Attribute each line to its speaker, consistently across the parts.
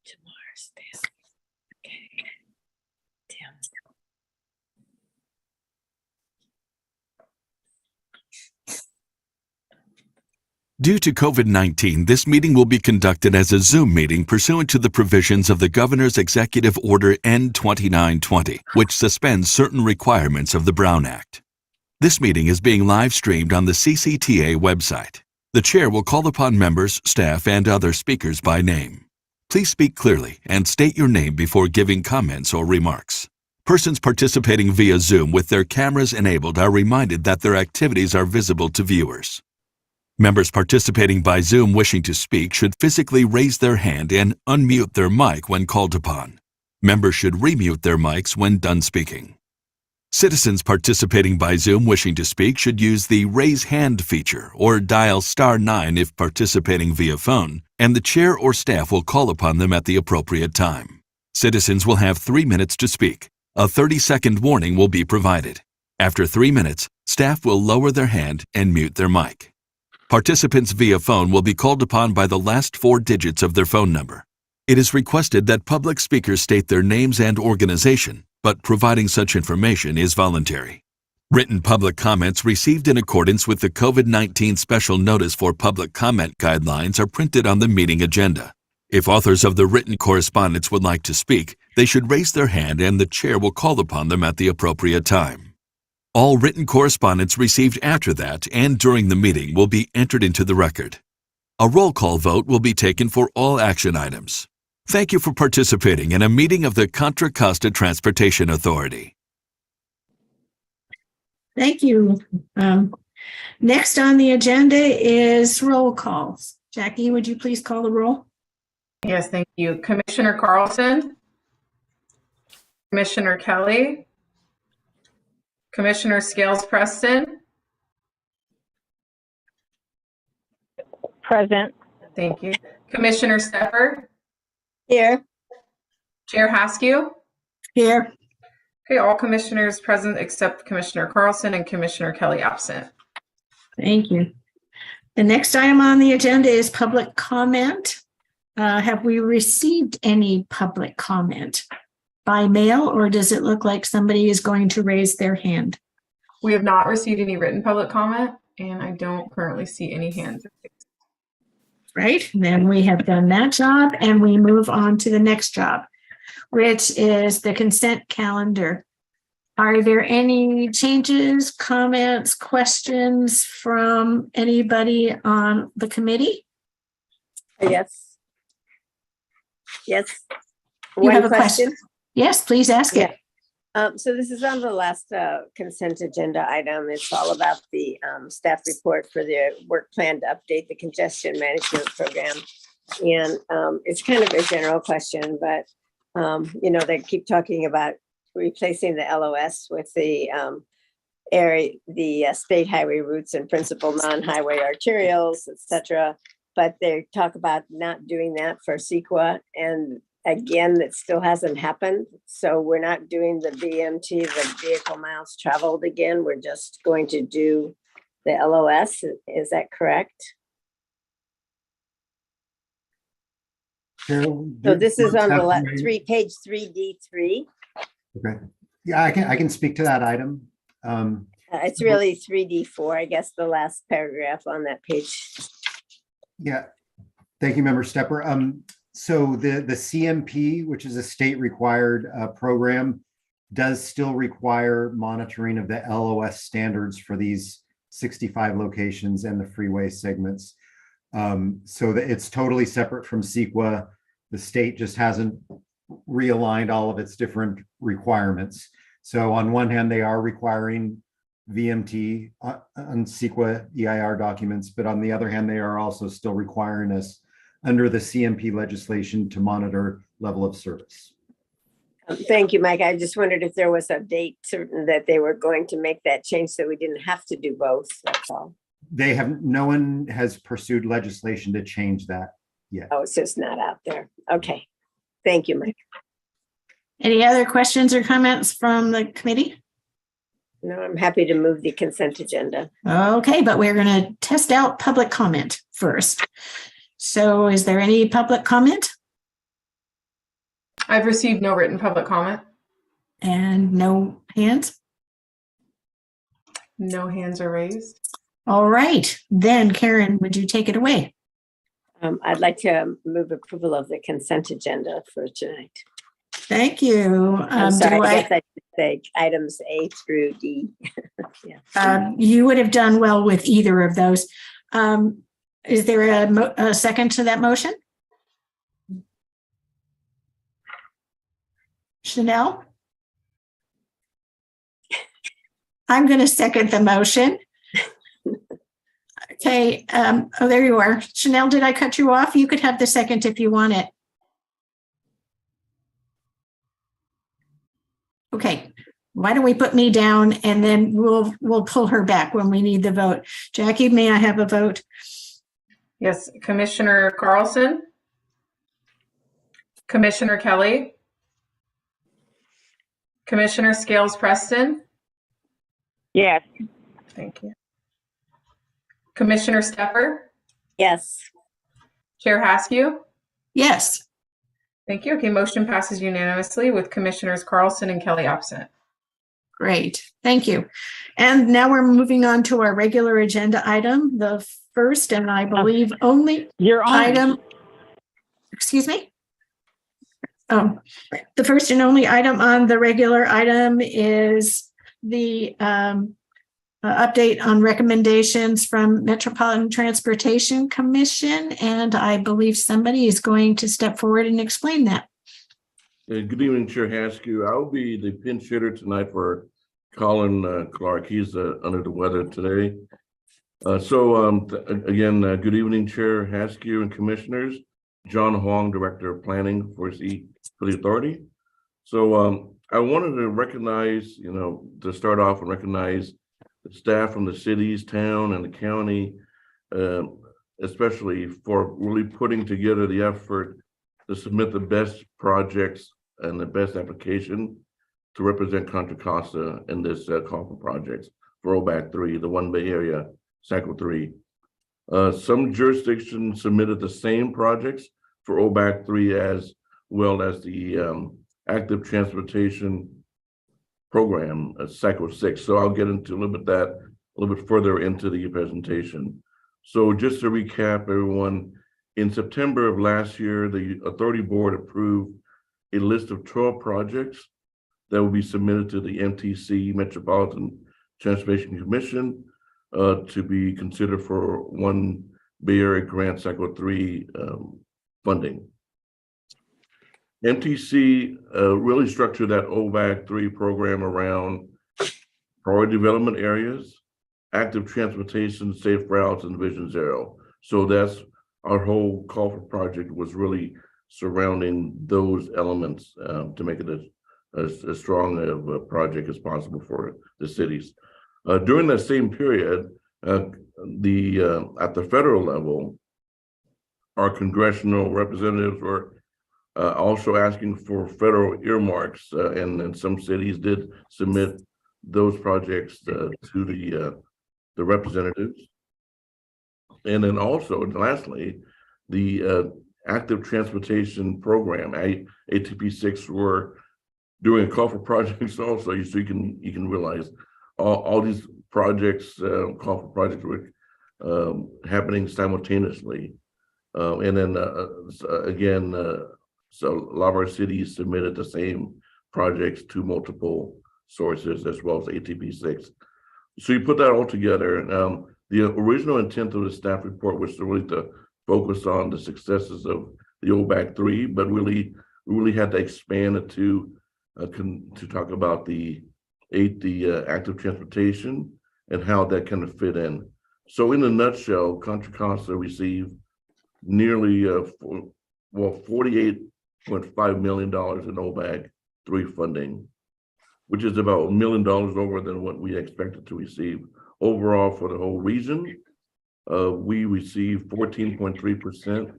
Speaker 1: Tomorrow's this. Okay. Damn.
Speaker 2: Due to COVID-19, this meeting will be conducted as a Zoom meeting pursuant to the provisions of the Governor's Executive Order N-2920, which suspends certain requirements of the Brown Act. This meeting is being live-streamed on the CCTA website. The chair will call upon members, staff, and other speakers by name. Please speak clearly and state your name before giving comments or remarks. Persons participating via Zoom with their cameras enabled are reminded that their activities are visible to viewers. Members participating by Zoom wishing to speak should physically raise their hand and unmute their mic when called upon. Members should remute their mics when done speaking. Citizens participating by Zoom wishing to speak should use the Raise Hand feature or dial *9 if participating via phone, and the chair or staff will call upon them at the appropriate time. Citizens will have 3 minutes to speak. A 30-second warning will be provided. After 3 minutes, staff will lower their hand and mute their mic. Participants via phone will be called upon by the last 4 digits of their phone number. It is requested that public speakers state their names and organization, but providing such information is voluntary. Written public comments received in accordance with the COVID-19 Special Notice for Public Comment Guidelines are printed on the meeting agenda. If authors of the written correspondence would like to speak, they should raise their hand and the chair will call upon them at the appropriate time. All written correspondence received after that and during the meeting will be entered into the record. A roll call vote will be taken for all action items. Thank you for participating in a meeting of the Contra Costa Transportation Authority.
Speaker 1: Thank you. Next on the agenda is roll calls. Jackie, would you please call the roll?
Speaker 3: Yes, thank you. Commissioner Carlson, Commissioner Kelly, Commissioner Scales Preston.
Speaker 4: Present.
Speaker 3: Thank you. Commissioner Stepper.
Speaker 4: Here.
Speaker 3: Chair Haskew.
Speaker 1: Here.
Speaker 3: Okay, all commissioners present except Commissioner Carlson and Commissioner Kelly absent.
Speaker 1: Thank you. The next item on the agenda is public comment. Have we received any public comment by mail, or does it look like somebody is going to raise their hand?
Speaker 3: We have not received any written public comment, and I don't currently see any hands.
Speaker 1: Right, then we have done that job and we move on to the next job, which is the consent calendar. Are there any changes, comments, questions from anybody on the committee?
Speaker 4: Yes. Yes.
Speaker 1: You have a question? Yes, please ask it.
Speaker 4: So this is on the last consent agenda item. It's all about the staff report for the work plan to update the congestion management program. And it's kind of a general question, but you know, they keep talking about replacing the LOS with the state highway routes and principal non-highway arterials, etc. But they talk about not doing that for CEQA, and again, that still hasn't happened. So we're not doing the VMT, the vehicle miles traveled again. We're just going to do the LOS. Is that correct?
Speaker 5: Carol,
Speaker 4: So this is on the page 3D3.
Speaker 5: Okay. Yeah, I can speak to that item.
Speaker 4: It's really 3D4, I guess, the last paragraph on that page.
Speaker 5: Yeah. Thank you, Member Stepper. So the CMP, which is a state required program, does still require monitoring of the LOS standards for these 65 locations and the freeway segments. So that it's totally separate from CEQA. The state just hasn't realigned all of its different requirements. So on one hand, they are requiring VMT on CEQA EIR documents, but on the other hand, they are also still requiring us under the CMP legislation to monitor level of service.
Speaker 4: Thank you, Mike. I just wondered if there was a date certain that they were going to make that change so we didn't have to do both. That's all.
Speaker 5: No one has pursued legislation to change that yet.
Speaker 4: Oh, it's just not out there. Okay. Thank you, Mike.
Speaker 1: Any other questions or comments from the committee?
Speaker 4: No, I'm happy to move the consent agenda.
Speaker 1: Okay, but we're going to test out public comment first. So is there any public comment?
Speaker 3: I've received no written public comment.
Speaker 1: And no hands?
Speaker 3: No hands are raised.
Speaker 1: All right, then Karen, would you take it away?
Speaker 4: I'd like to move approval of the consent agenda for tonight.
Speaker 1: Thank you.
Speaker 4: I'm sorry,
Speaker 1: do
Speaker 4: I guess I should say items A through D. Yeah.
Speaker 1: You would have done well with either of those. Is there a second to that motion? Chanel? I'm going to second the motion. Okay, oh, there you are. Chanel, did I cut you off? You could have the second if you want it. Okay, why don't we put me down and then we'll pull her back when we need the vote. Jackie, may I have a vote?
Speaker 3: Yes, Commissioner Carlson, Commissioner Kelly, Commissioner Scales Preston.
Speaker 6: Yes.
Speaker 3: Thank you. Commissioner Stepper,
Speaker 4: Yes.
Speaker 3: Chair Haskew.
Speaker 1: Yes.
Speaker 3: Thank you. Okay, motion passes unanimously with Commissioners Carlson and Kelly absent.
Speaker 1: Great, thank you. And now we're moving on to our regular agenda item, the first and I believe only
Speaker 6: You're on.
Speaker 1: item. Excuse me? The first and only item on the regular item is the update on recommendations from Metropolitan Transportation Commission. And I believe somebody is going to step forward and explain that.
Speaker 7: Good evening, Chair Haskew. I'll be the pinch hitter tonight for Colin Clark. He's under the weather today. Again, good evening, Chair Haskew and Commissioners. John Huang, Director of Planning for the Authority. So I wanted to recognize, to start off and recognize the staff from the cities, town, and the county, especially for really putting together the effort to submit the best projects and the best application to represent Contra Costa in this call for projects for OBAC 3, the One Bay Area, Cycle 3. Some jurisdictions submitted the same projects for OBAC 3 as well as the Active Transportation Program, Cycle 6. So I'll get into a little bit further into the presentation. So just to recap, everyone, in September of last year, the Authority Board approved a list of 12 projects that will be submitted to the MTC, Metropolitan Transportation Commission, to be considered for One Bay Area Grant Cycle 3 funding. MTC really structured that OBAC 3 program around priority development areas, active transportation, safe routes, and Vision Zero. So that's our whole call for project was really surrounding those elements to make it as strong of a project as possible for the cities. During that same period, at the federal level, our congressional representatives were also asking for federal earmarks, and some cities did submit those projects to the representatives. And then also, lastly, the Active Transportation Program, ATP6, were doing a call for projects also, so you can realize all these projects, call for projects were happening simultaneously. And then again, so a lot of our cities submitted the same projects to multiple sources as well as ATP6. So you put that all together. The original intent of the staff report was to focus on the successes of the OBAC 3, but we really had to expand it to talk about the active transportation and how that kind of fit in. So in a nutshell, Contra Costa received nearly $48.5 million in OBAC 3 funding, which is about $1 million over than what we expected to receive. Overall, for the whole region, we received 14.3%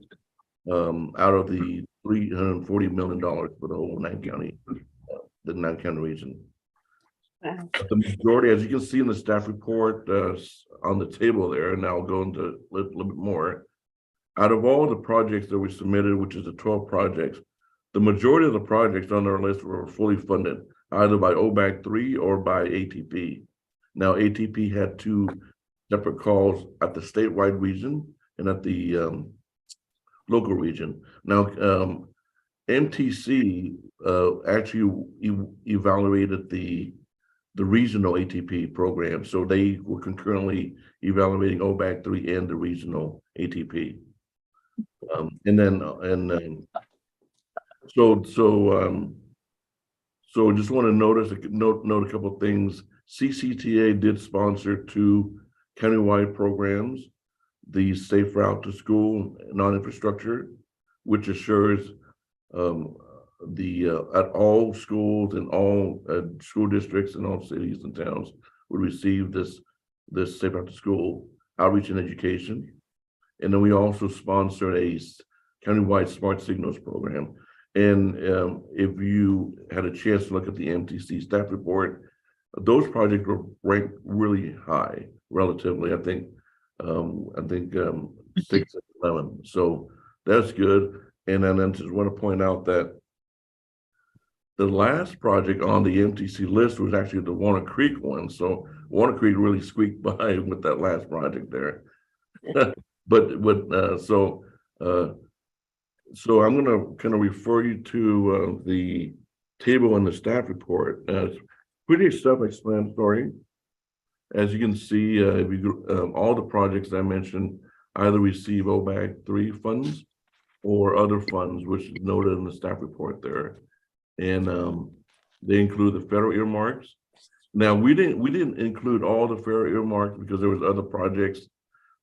Speaker 7: out of the $340 million for the whole the 9-county region.
Speaker 4: Wow.
Speaker 7: The majority, as you can see in the staff report on the table there, and I'll go into a little bit more. Out of all the projects that we submitted, which is the 12 projects, the majority of the projects on our list were fully funded, either by OBAC 3 or by ATP. Now, ATP had two separate calls at the statewide region and at the local region. Now, MTC actually evaluated the regional ATP program, so they were concurrently evaluating OBAC 3 and the regional ATP. So just want to note a couple of things. CCTA did sponsor two countywide programs, the Safe Route to School non-infrastructure, which assures at all schools and all school districts and all cities and towns would receive this Safe Route to School outreach and education. And then we also sponsored a countywide smart signals program. And if you had a chance to look at the MTC staff report, those projects were ranked really high relatively. I think 6 and 11. So that's good. And then I just want to point out that the last project on the MTC list was actually the Walnut Creek one. So Walnut Creek really squeaked by with that last project there. So I'm going to kind of refer you to the table in the staff report. It's pretty self-explanatory. As you can see, all the projects I mentioned either receive OBAC 3 funds or other funds, which is noted in the staff report there. And they include the federal earmarks. Now, we didn't include all the federal earmarks because there was other projects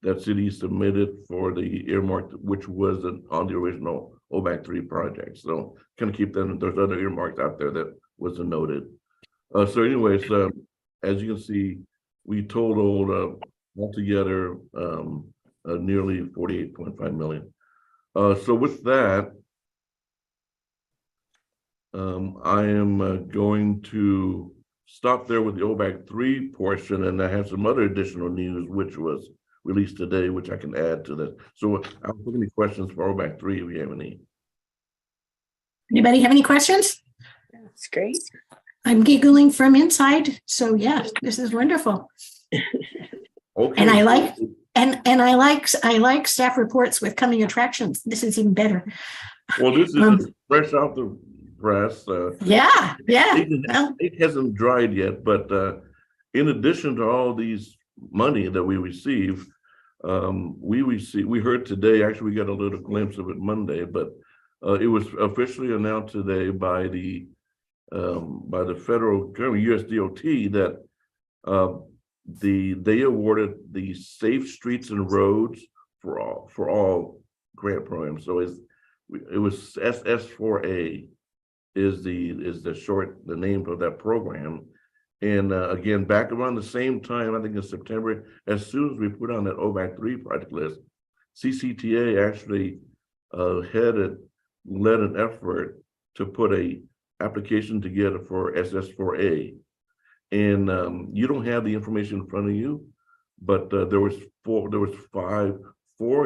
Speaker 7: that cities submitted for the earmark, which wasn't on the original OBAC 3 project. So kind of keep them, there's other earmarks out there that wasn't noted. So anyways, as you can see, we totaled altogether nearly 48.5 million. So with that, I am going to stop there with the OBAC 3 portion, and I have some other additional news which was released today, which I can add to this. So I'll put any questions for OBAC 3 if you have any.
Speaker 1: Anybody have any questions?
Speaker 4: That's great.
Speaker 1: I'm giggling from inside. So yeah, this is wonderful.
Speaker 7: Okay.
Speaker 1: And I like staff reports with coming attractions. This is even better.
Speaker 7: Well, this is fresh out the press.
Speaker 1: Yeah. Well,
Speaker 7: It hasn't dried yet, but in addition to all these money that we receive, we heard today, actually we got a little glimpse of it Monday, but it was officially announced today by the federal government, USDOT, that they awarded the Safe Streets and Roads for all grant programs. So it was SS4A is the name of that program. And again, back around the same time, I think in September, as soon as we put on that OBAC 3 project list, CCTA actually led an effort to put a application together for SS4A. And you don't have the information in front of you, but there was four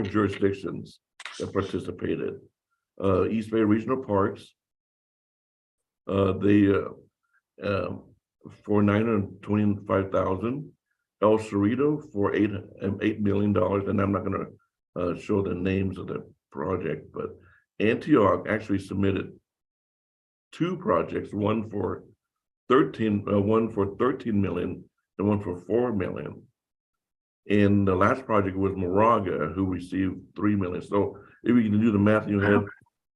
Speaker 7: jurisdictions that participated. East Bay Regional Parks, for $925,000, El Cerrito for $8 million, and I'm not going to show the names of the project, but Antioch actually submitted two projects, one for 13 million and one for 4 million. And the last project was Moraga, who received 3 million. So if you can do the math in your head,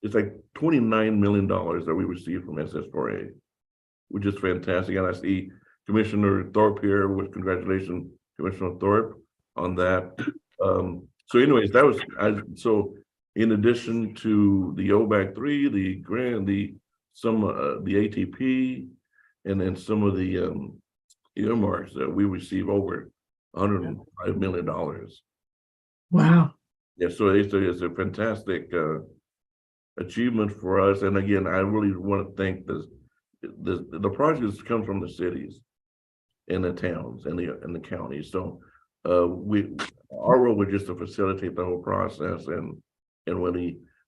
Speaker 7: it's like $29 million that we received from SS4A, which is fantastic. And I see Commissioner Thorpe here with congratulations, Commissioner Thorpe, on that. So anyways, that was, so in addition to the OBAC 3, the grant, the ATP, and then some of the earmarks that we receive over $105 million.
Speaker 1: wow.
Speaker 7: Yeah, so it's a fantastic achievement for us. And again, I really want to thank the projects come from the cities and the towns and the counties. So our role was just to facilitate the whole process, and when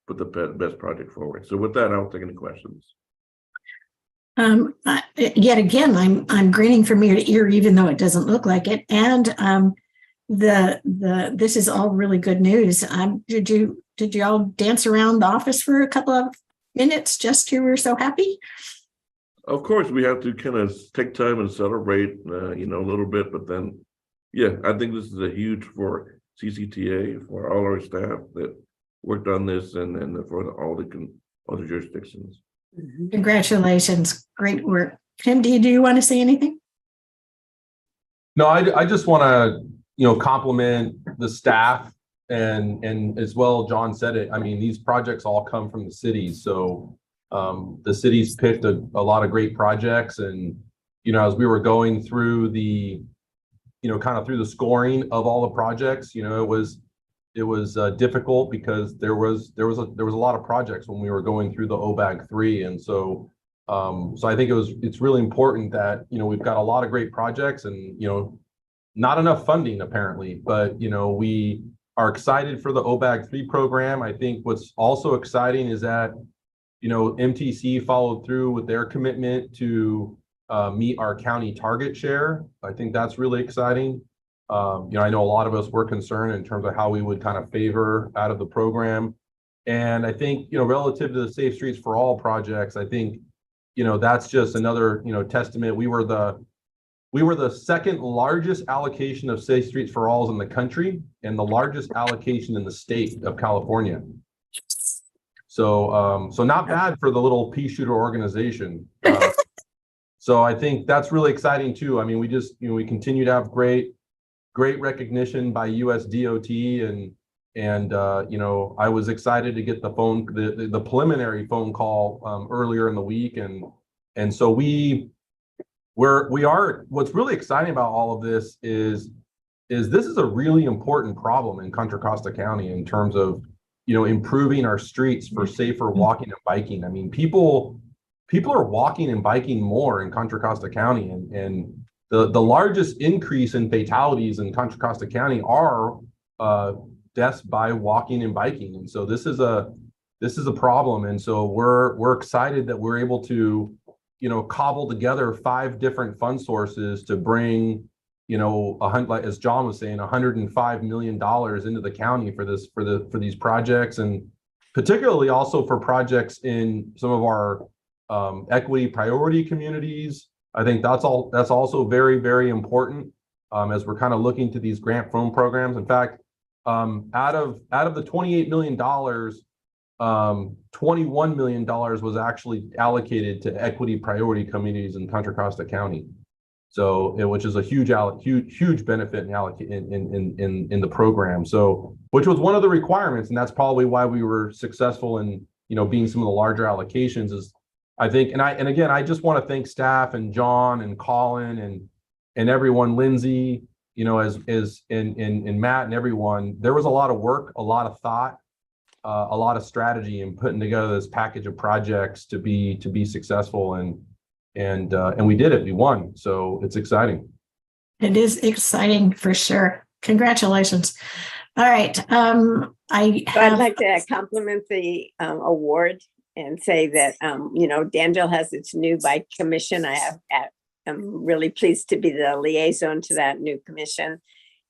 Speaker 7: put the best project forward. So with that, I'll take any questions.
Speaker 1: Yet again, I'm grinning from ear to ear, even though it doesn't look like it. And this is all really good news. Did you all dance around the office for a couple of minutes just you were so happy?
Speaker 7: Of course, we have to kind of take time and celebrate, a little bit, but then, yeah, I think this is a huge for CCTA, for all our staff that worked on this and for all the jurisdictions.
Speaker 1: Congratulations. Great work. Tim, do you want to say anything?
Speaker 8: No, I just want to, compliment the staff and as well, John said it. I mean, these projects all come from the city. So the city's picked a lot of great projects. And, as we were going through the, kind of through the scoring of all the projects, it was difficult because there was a lot of projects when we were going through the OBAG 3. And so I think it's really important that, we've got a lot of great projects and, not enough funding apparently, but, we are excited for the OBAG 3 program. I think what's also exciting is that, MTC followed through with their commitment to meet our county target share. I think that's really exciting. I know a lot of us were concerned in terms of how we would kind of favor out of the program. And I think, relative to the Safe Streets for All projects, I think, that's just another, testament. We were the second largest allocation of Safe Streets for Alls in the country and the largest allocation in the state of California. So not bad for the little pea shooter organization. So I think that's really exciting too. I mean, we just, we continue to have great recognition by US DOT and I was excited to get the preliminary phone call earlier in the week. And so what's really exciting about all of this is this is a really important problem in Contra Costa County in terms of, improving our streets for safer walking and biking. I mean, people are walking and biking more in Contra Costa County and the largest increase in fatalities in Contra Costa County are deaths by walking and biking. And so this is a problem. And so we're excited that we're able to, cobble together 5 different fund sources to bring, as John was saying, $105 million into the county for these projects, and particularly also for projects in some of our equity priority communities. I think that's also very, very important as we're kind of looking to these grant phone programs. In fact, out of the $28 million, $21 million was actually allocated to equity priority communities in Contra Costa County. So, which is a huge benefit in the program. So, which was one of the requirements, and that's probably why we were successful in being some of the larger allocations. Is I think, and again, I just want to thank staff and John and Colin and everyone, Lindsay, and Matt and everyone. There was a lot of work, a lot of thought, a lot of strategy in putting together this package of projects to be successful, and we did it. We won, so it's exciting.
Speaker 1: It is exciting for sure. Congratulations. All right. I'd
Speaker 4: like to compliment the award and say that Danville has its new bike commission. I'm really pleased to be the liaison to that new commission.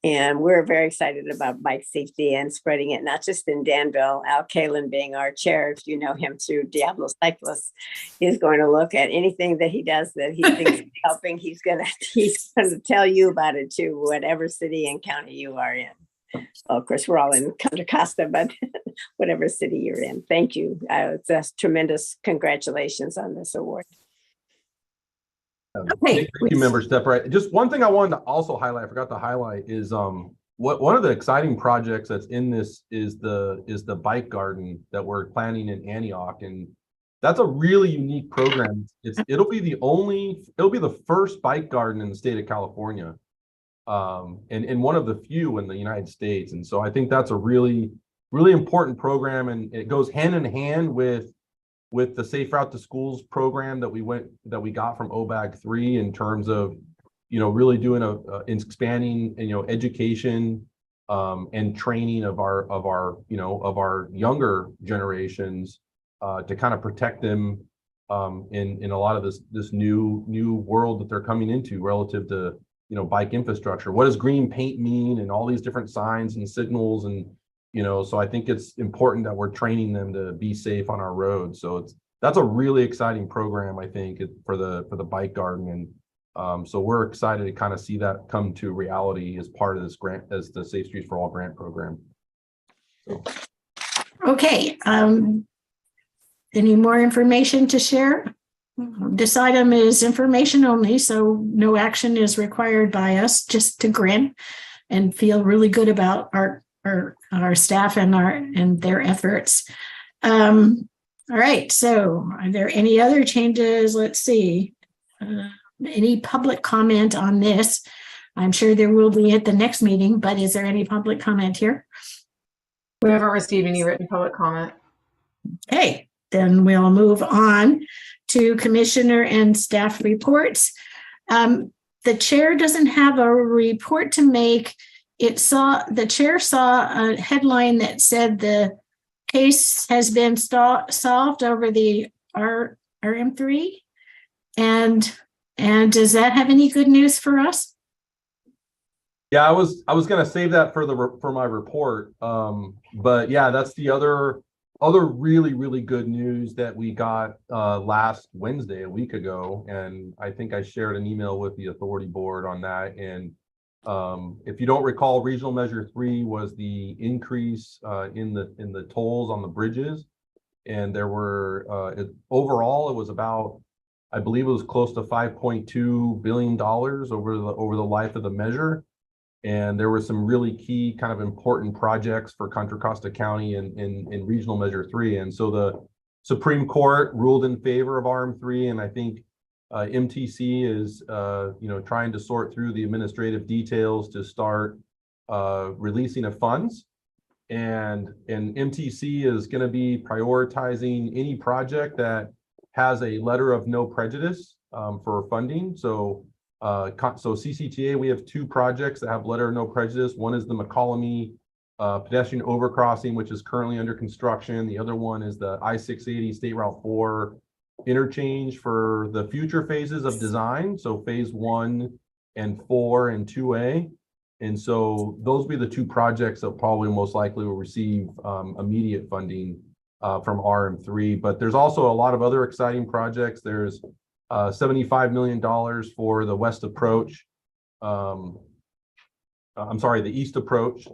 Speaker 4: And we're very excited about bike safety and spreading it, not just in Danville. Al Kalin being our chair, if you know him through Diablo Cyclists, is going to look at anything that he does that he thinks is helping. He's going to tell you about it too, whatever city and county you are in. Well, of course, we're all in Contra Costa, but whatever city you're in. Thank you. It's a tremendous congratulations on this award.
Speaker 1: Okay.
Speaker 8: Thank you, Member Stepper. Just one thing I wanted to also highlight, I forgot to highlight, is one of the exciting projects that's in this is the bike garden that we're planning in Antioch, and that's a really unique program. It'll be the first bike garden in the state of California, and one of the few in the United States. And so I think that's a really, really important program, and it goes hand in hand with the Safe Route to Schools program that we got from OBAG 3 in terms of, really doing expanding, education and training of our younger generations to kind of protect them in a lot of this new world that they're coming into relative to bike infrastructure. What does green paint mean, and all these different signs and signals, and so I think it's important that we're training them to be safe on our roads. So that's a really exciting program, I think, for the bike garden. And so we're excited to kind of see that come to reality as part of this grant, as the Safe Streets for All grant program. So.
Speaker 1: Okay. Any more information to share? This item is information only, so no action is required by us, just to grin and feel really good about our staff and their efforts. All right, so are there any other changes? Let's see. Any public comment on this? I'm sure there will be at the next meeting, but is there any public comment here?
Speaker 3: We haven't received any written public comment.
Speaker 1: Okay, then we'll move on to commissioner and staff reports. The chair doesn't have a report to make. The chair saw a headline that said the case has been solved over the RM3. And does that have any good news for us?
Speaker 8: Yeah, I was going to save that for my report. But yeah, that's the other really good news that we got last Wednesday, a week ago. And I think I shared an email with the authority board on that. And if you don't recall, Regional Measure 3 was the increase in the tolls on the bridges. And there were overall, it was about, I believe it was close to $5.2 billion over the life of the measure. And there were some really key kind of important projects for Contra Costa County in Regional Measure 3. And so the Supreme Court ruled in favor of RM3. And I think MTC is trying to sort through the administrative details to start releasing of funds. And MTC is going to be prioritizing any project that has a letter of no prejudice for funding. So CCTA, we have two projects that have letter of no prejudice. One is the McCollum pedestrian overcrossing, which is currently under construction. The other one is the I-680 State Route 4 interchange for the future phases of design. So phase 1 and 4 and 2A. And so those will be the two projects that probably most likely will receive immediate funding from RM3. But there's also a lot of other exciting projects. There's $75 million for the west approach. I'm sorry, the east approach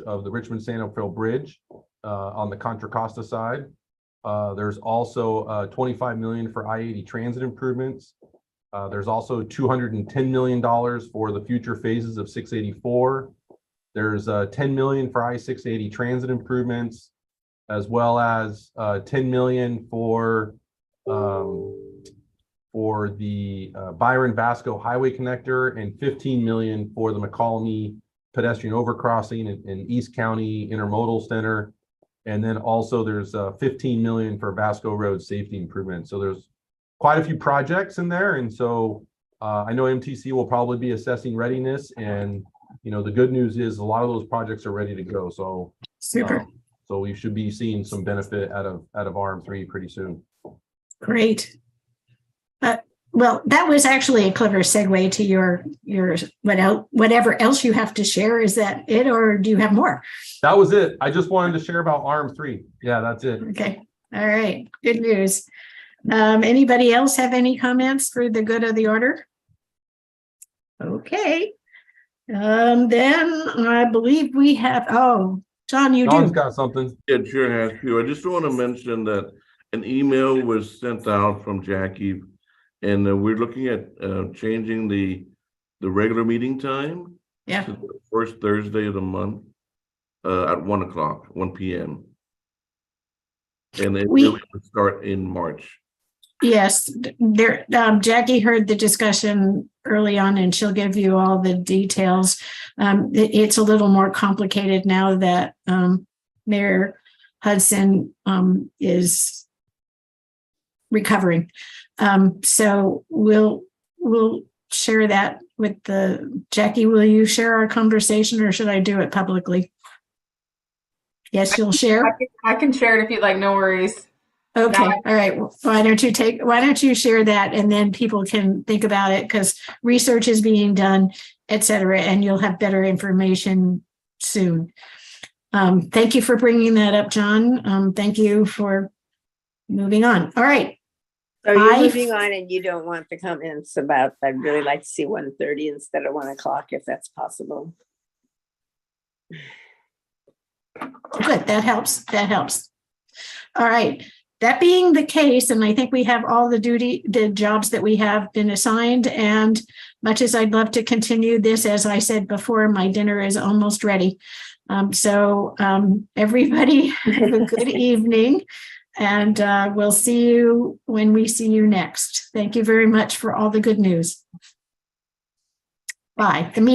Speaker 8: of the Richmond-San Rafael Bridge on the Contra Costa side. There's also $25 million for I-80 transit improvements. There's also $210 million for the future phases of 684. There's $10 million for I-680 transit improvements, as well as $10 million for the Byron Vasco Highway Connector, and $15 million for the McCollum pedestrian overcrossing in East County Intermodal Center. And then also there's $15 million for Vasco Road safety improvements. So there's quite a few projects in there. And so I know MTC will probably be assessing readiness, and the good news is a lot of those projects are ready to go. So
Speaker 1: Super.
Speaker 8: So we should be seeing some benefit out of RM3 pretty soon.
Speaker 1: Great. Well, that was actually a clever segue to your whatever else you have to share. Is that it, or do you have more?
Speaker 8: That was it. I just wanted to share about RM3. Yeah, that's it.
Speaker 1: Okay. All right. Good news. Anybody else have any comments for the good of the order? Okay. Then I believe we have, John, you
Speaker 8: John's
Speaker 1: do.
Speaker 8: got something.
Speaker 7: It sure has to. I just want to mention that an email was sent out from Jackie, and we're looking at changing the regular meeting time
Speaker 1: Yeah.
Speaker 7: to the first Thursday of the month at 1 p.m. And it will start in March.
Speaker 1: Yes, there. Jackie heard the discussion early on, and she'll give you all the details. It's a little more complicated now that Mayor Hudson is recovering. So we'll share that with Jackie, will you share our conversation or should I do it publicly? Yes, you'll share?
Speaker 3: I can share it if you'd like, no worries.
Speaker 1: Okay, all right. Why don't you share that and then people can think about it because research is being done, et cetera, and you'll have better information soon. Thank you for bringing that up, John. Thank you for moving on. All right.
Speaker 4: So you're moving on and you don't want the comments about, I'd really like to see 1:30 instead of 1 o'clock if that's possible.
Speaker 1: Good, that helps. That helps. All right. That being the case, and I think we have all the jobs that we have been assigned, and much as I'd love to continue this, as I said before, my dinner is almost ready. So everybody have a good evening, and we'll see you when we see you next. Thank you very much for all the good news. Bye. The meeting